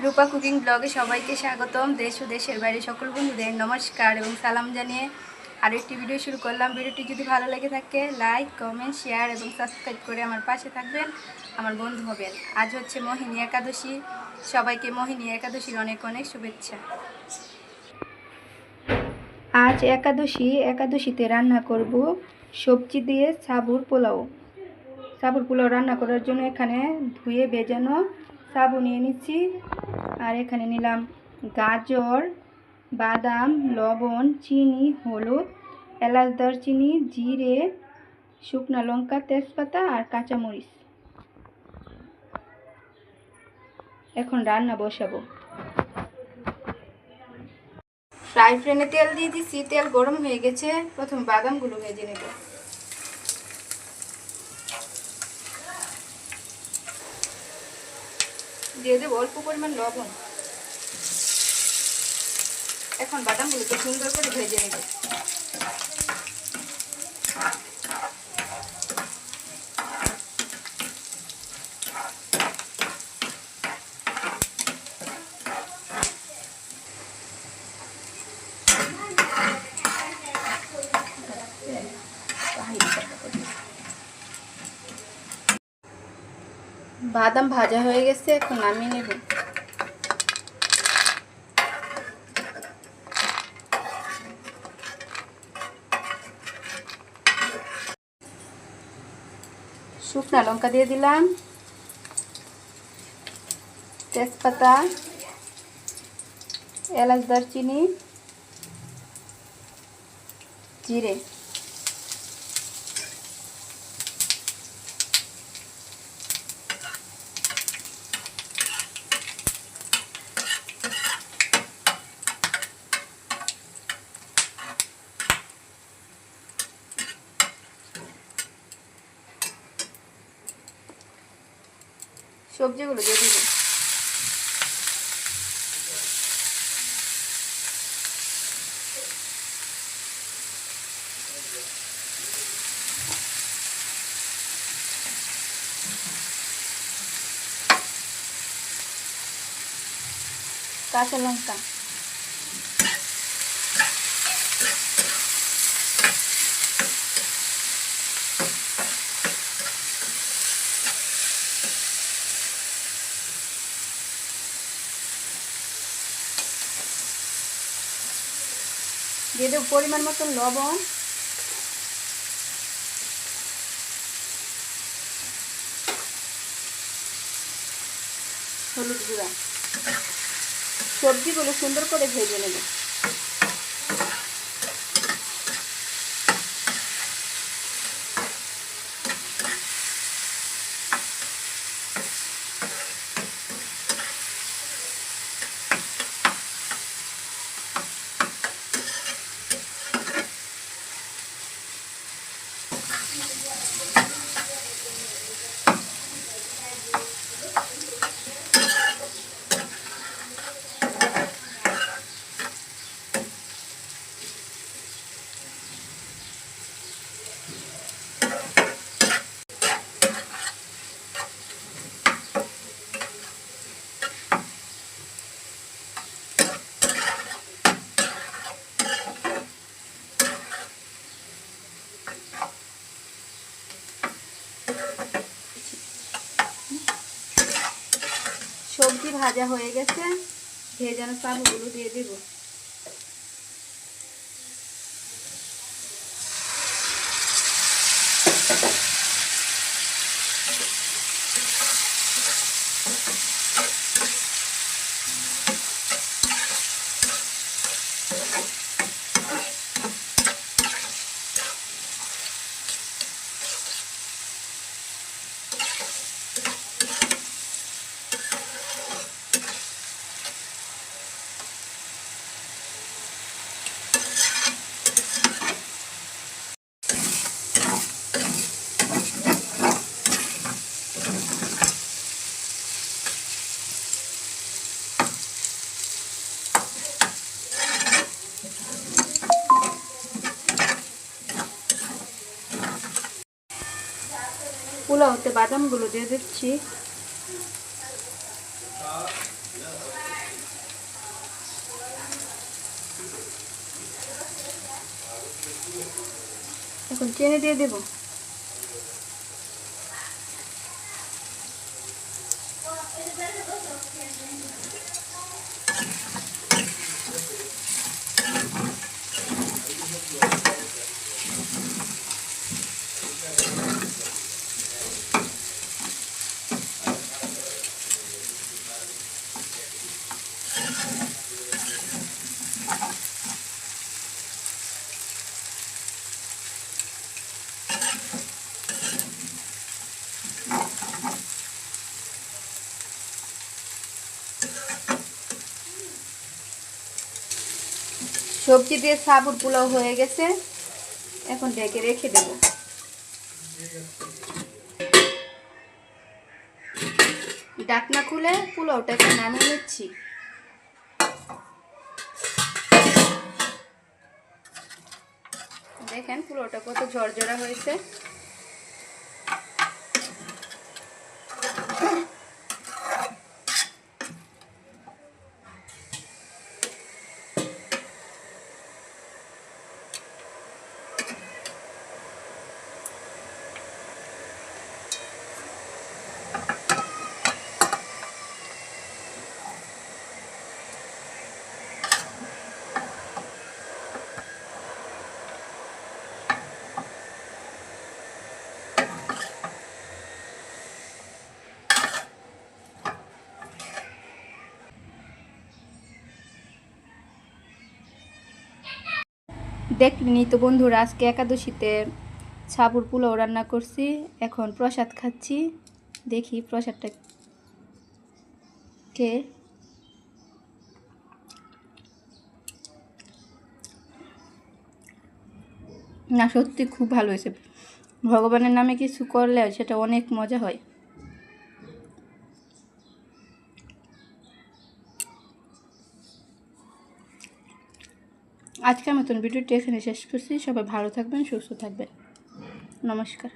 রূপা cooking ব্লগে সবাইকে স্বাগতম। দেশ ও দেশের বাইরে সকল বন্ধুদের নমস্কার এবং সালাম জানিয়ে আরও একটি ভিডিও শুরু করলাম। ভিডিওটি যদি ভালো লেগে থাকে লাইক, কমেন্ট, শেয়ার এবং সাবস্ক্রাইব করে আমার পাশে থাকবেন, আমার বন্ধু হবেন। আজ হচ্ছে মোহিনী একাদশী। সবাইকে মোহিনী একাদশীর অনেক অনেক শুভেচ্ছা। আজ একাদশীতে রান্না করব সবজি দিয়ে সাবুর পোলাও। সাবুর পোলাও রান্না করার জন্য এখানে ধুয়ে ভেজানো সাবু নিয়ে নিচ্ছি। আর এখানে নিলাম গাজর, বাদাম, লবণ, চিনি, হলুদ, এলাচ, দারচিনি, জিরে, শুকনো লঙ্কা, তেজপাতা আর কাঁচামরিচ। এখন রান্না বসাবো। ফ্রাই প্যানে তেল দিয়ে দিচ্ছি, তেল গরম হয়ে গেছে। প্রথম বাদামগুলো ভেজে নেব। দিয়ে দেবো অল্প পরিমাণ লবণ। এখন বাদামগুলোকে সুন্দর করে ভেজে নেব। বাদাম ভাজা হয়ে গেছে, এখন নামিয়ে নেব। শুকনো লঙ্কা দিয়ে দিলাম, তেজপাতা, এলাচ, দারচিনি, জিরে। সবজিগুলো দিয়ে দিব। কাঁচা লঙ্কা, দিয়ে দেবো পরিমাণ মতন লবণ, হলুদ গুঁড়া। সবজিগুলো সুন্দর করে ভেজে নেব। সবজি ভাজা হয়ে গেছে, ভেজানো সাবুগুলো দিয়ে দেব। পোলাওতে বাদামগুলো দিয়ে দিচ্ছি। এখন চিনি দিয়ে দেব। সবজি দিয়ে সাবুর পোলাও হয়ে গেছে, এখন ঢেকে রেখে দেব। ঢাকনা খুলে পোলাওটাকে নামিয়ে নিচ্ছি। দেখেন পোলাওটা কত ঝরঝরা হয়েছে। দেখলেনই তো বন্ধুরা, আজকে একাদশীতে সাবুর পোলাও রান্না করছি। এখন প্রসাদ খাচ্ছি। দেখি প্রসাদটা কে না, সত্যি খুব ভালো হয়েছে। ভগবানের নামে কিছু করলে সেটা অনেক মজা হয়। আজকের মতন ভিডিওটি এখানে শেষ করছি। সবাই ভালো থাকবেন, সুস্থ থাকবেন। নমস্কার।